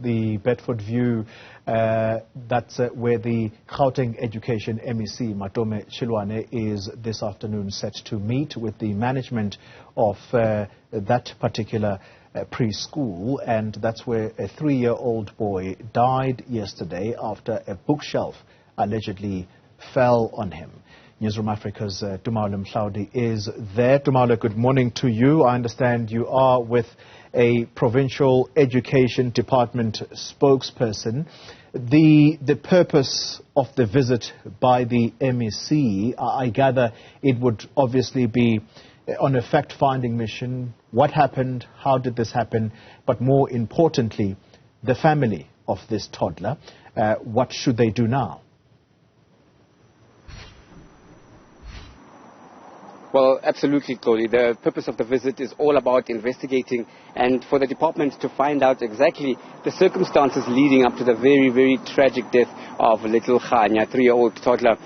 the Bedfordview. That's where the Gauteng Education MEC, Matome Chiloane, is this afternoon set to meet with the management of that particular preschool. And that's where a 3-year-old boy died yesterday after a bookshelf allegedly fell on him. Newzroom Afrika's Tumaole Mohlaoli is there. Tumaole, good morning to you. I understand you are with a provincial education department spokesperson. The purpose of the visit by the MEC, I gather it would obviously be on a fact-finding mission. What happened? How did this happen? But more importantly, the family of this toddler. What should they do now? Well, absolutely, Chloe. The purpose of the visit is all about investigating and for the department to find out exactly the circumstances leading up to the very, very tragic death of little Khanya, 3-year-old toddler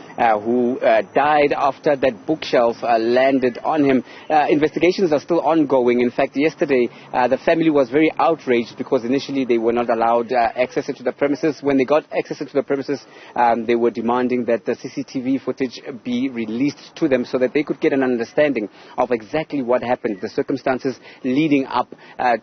who died after that bookshelf landed on him. Investigations are still ongoing. In fact, yesterday the family was very outraged because initially they were not allowed access into the premises. When they got access into the premises, they were demanding that the CCTV footage be released to them so that they could get an understanding of exactly what happened, the circumstances leading up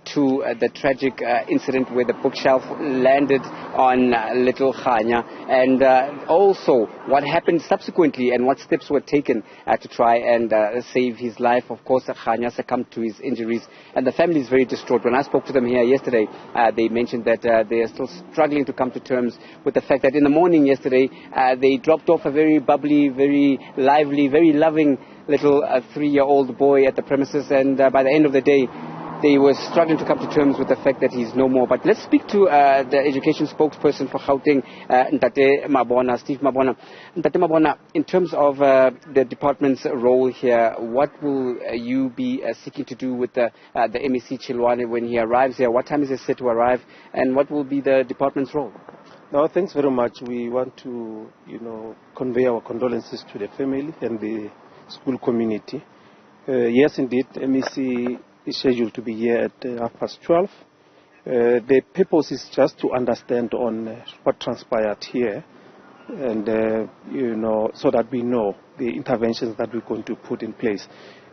to the tragic incident where the bookshelf landed on little Khanya, and also what happened subsequently and what steps were taken to try and save his life. Of course, Khanya succumbed to his injuries, and the family is very distraught. When I spoke to them here yesterday, they mentioned that they are still struggling to come to terms with the fact that in the morning yesterday, they dropped off a very bubbly, very lively, very loving little 3-year-old boy at the premises, and by the end of the day they were struggling to come to terms with the fact that he's no more. But let's speak to the education spokesperson for Gauteng, Mabona, Steve Mabona. Mabona, in terms of the department's role here, what will you be seeking to do with the MEC Chiloane when he arrives here? What time is he set to arrive, and what will be the department's role? No, thanks very much. We want to, convey our condolences to the family and the school community. Yes, indeed, MEC is scheduled to be here at 12:30. The purpose is just to understand on what transpired here, and so that we know the interventions that we're going to put in place.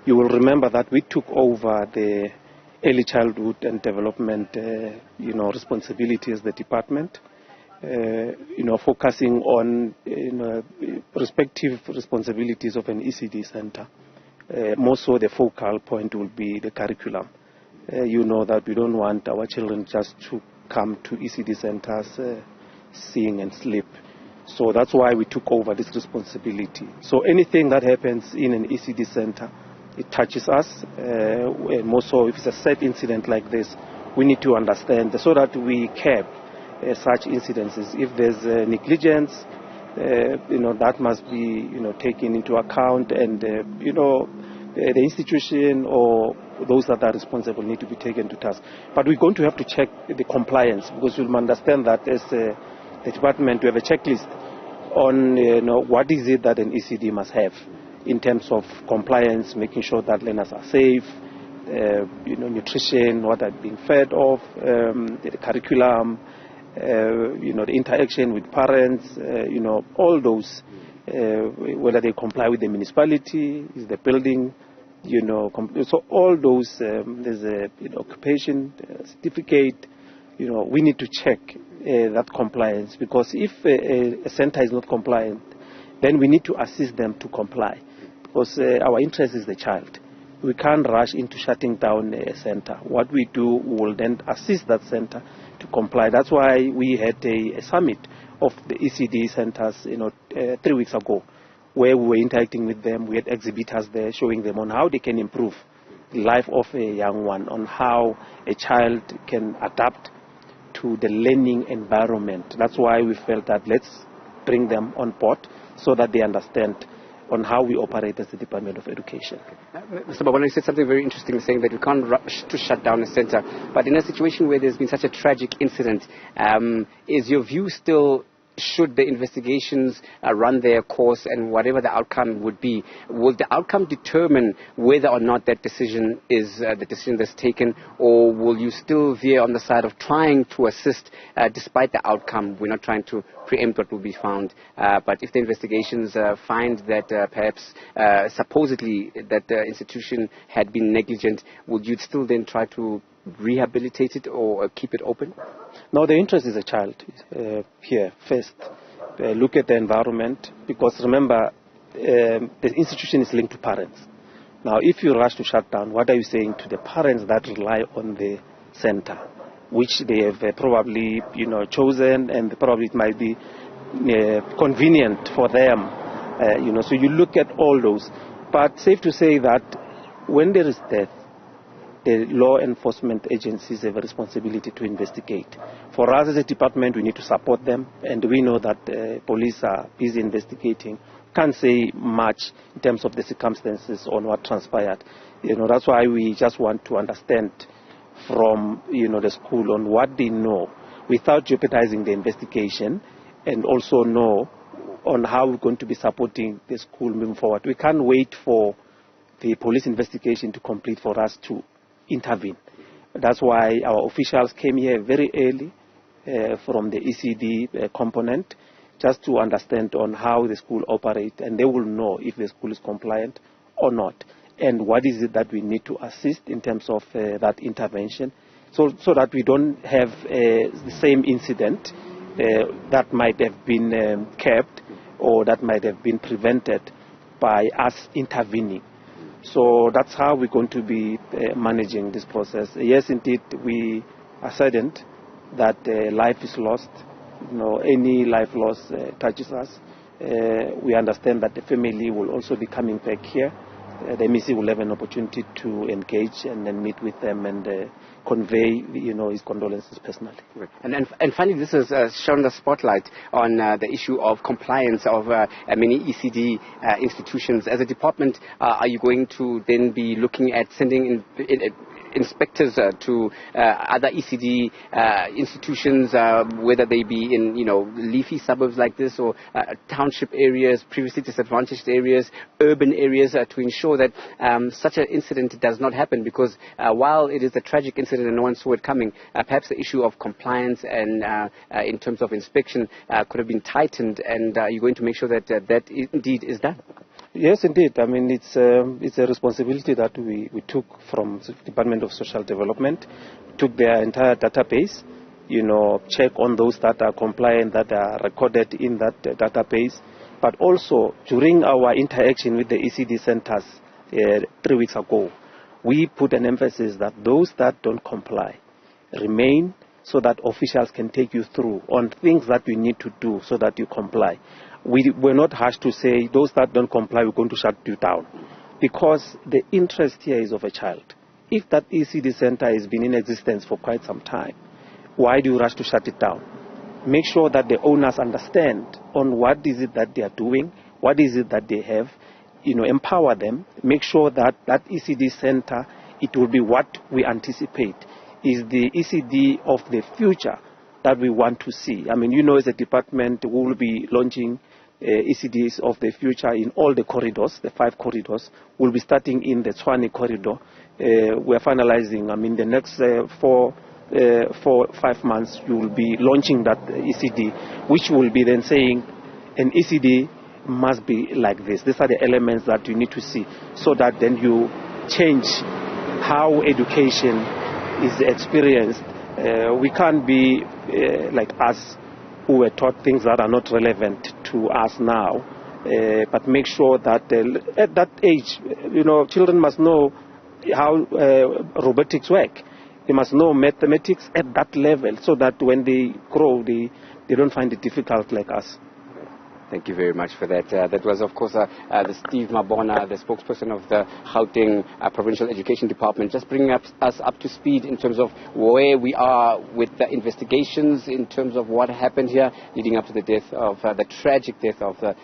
You will remember that we took over the early childhood and development, responsibility as the department. Focusing on respective responsibilities of an ECD center. More so the focal point will be the curriculum. You know that we don't want our children just to come to ECD centers, sing and sleep. So that's why we took over this responsibility. So anything that happens in an ECD center, it touches us. More so if it's a sad incident like this, we need to understand so that we curb such incidences. If there's negligence, that must be taken into account, and the institution or those that are responsible need to be taken to task. But we're going to have to check the compliance, because we'll understand that as the department we have a checklist on what is it that an ECD must have in terms of compliance, making sure that learners are safe, nutrition, what are being fed off, the curriculum, the interaction with parents, all those, whether they comply with the municipality, is the building, so all those, there's a occupation certificate, we need to check that compliance, because if a center is not compliant, then we need to assist them to comply, because our interest is the child. We can't rush into shutting down a center. What we do, we will then assist that center to comply. That's why we had a summit of the ECD centers, 3 weeks ago, where we were interacting with them. We had exhibitors there showing them on how they can improve the life of a young one, on how a child can adapt to the learning environment. That's why we felt that let's bring them on board so that they understand on how we operate as the Department of Education. Mr. Mabona, you said something very interesting, saying that we can't rush to shut down a center. But in a situation where there's been such a tragic incident, is your view still should the investigations run their course and whatever the outcome would be, will the outcome determine whether or not that decision is the decision that's taken, or will you still veer on the side of trying to assist despite the outcome? We're not trying to preempt what will be found, but if the investigations find that perhaps supposedly that the institution had been negligent, would you still then try to rehabilitate it or keep it open? No, the interest is a child here first. Look at the environment, because remember, the institution is linked to parents. Now, if you rush to shut down, what are you saying to the parents that rely on the center, which they have probably chosen, and probably it might be convenient for them, so you look at all those. But safe to say that when there is death, the law enforcement agencies have a responsibility to investigate. For us as a department, we need to support them, and we know that police are busy investigating. Can't say much in terms of the circumstances on what transpired. That's why we just want to understand from the school on what they know without jeopardizing the investigation, and also know on how we're going to be supporting the school moving forward. We can't wait for the police investigation to complete for us to intervene. That's why our officials came here very early from the ECD component, just to understand on how the school operates, and they will know if the school is compliant or not, and what is it that we need to assist in terms of that intervention, so that we don't have the same incident that might have been kept or that might have been prevented by us intervening. So that's how we're going to be managing this process. Yes, indeed, we are saddened that life is lost. Any life loss touches us. We understand that the family will also be coming back here. The MEC will have an opportunity to engage and then meet with them and convey, his condolences personally. And finally, this has shown the spotlight on the issue of compliance of many ECD institutions. As a department, are you going to then be looking at sending inspectors to other ECD institutions, whether they be in leafy suburbs like this, or township areas, previously disadvantaged areas, urban areas, to ensure that such an incident does not happen? Because while it is a tragic incident and no one saw it coming, perhaps the issue of compliance and in terms of inspection could have been tightened, and you're going to make sure that that indeed is done. Yes, indeed. I mean, it's a responsibility that we took from the Department of Social Development. We took their entire database, check on those that are compliant, that are recorded in that database. But also, during our interaction with the ECD centers 3 weeks ago, we put an emphasis that those that don't comply remain, so that officials can take you through on things that you need to do so that you comply. We're not harsh to say those that don't comply, we're going to shut you down, because the interest here is of a child. If that ECD center has been in existence for quite some time, why do you rush to shut it down? Make sure that the owners understand on what is it that they are doing, what is it that they have, empower them, make sure that that ECD center, it will be what we anticipate is the ECD of the future that we want to see. I mean, as a department, we will be launching ECDs of the future in all the corridors, the 5 corridors. We'll be starting in the Tshwane corridor. We're finalizing, the next 4-5 months, you will be launching that ECD, which will be then saying an ECD must be like this. These are the elements that you need to see, so that then you change how education is experienced. We can't be like us, who were taught things that are not relevant to us now, but make sure that at that age, children must know how robotics work. They must know mathematics at that level, so that when they grow, they don't find it difficult like us. Thank you very much for that. That was, of course, the Steve Mabona, the spokesperson of the Gauteng Provincial Education Department, just bringing us up to speed in terms of where we are with the investigations, in terms of what happened here, leading up to the death of the tragic death of the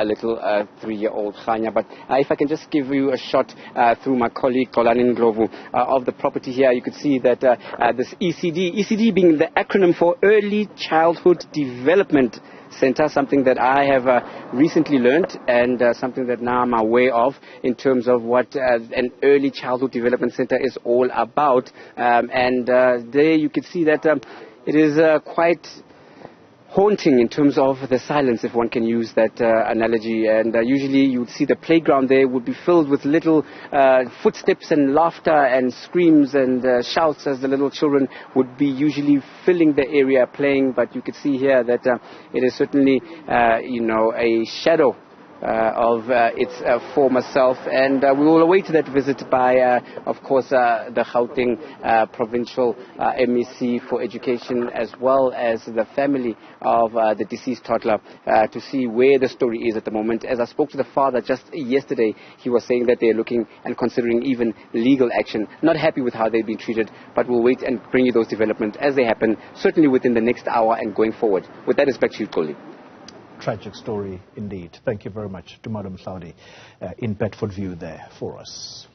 little 3-year-old Khanya. But if I can just give you a shot through my colleague Xolani Ndlovu of the property here, you could see that this ECD being the acronym for Early Childhood Development center, something that I have recently learned and something that now I'm aware of in terms of what an early childhood development center is all about. There you can see that it is quite haunting in terms of the silence, if one can use that analogy. And usually you would see the playground there would be filled with little footsteps and laughter and screams and shouts as the little children would be usually filling the area playing. But you could see here that it is certainly, a shadow of its former self, and we will await that visit by, of course, the Gauteng provincial MEC for education, as well as the family of the deceased toddler, to see where the story is at the moment. As I spoke to the father just yesterday, he was saying that they're looking and considering even legal action. Not happy with how they've been treated, but we'll wait and bring you those developments as they happen, certainly within the next hour and going forward. With that, it's back to you, Koli. Tragic story indeed. Thank you very much to Madam Mohlaoli in Bedfordview there for us.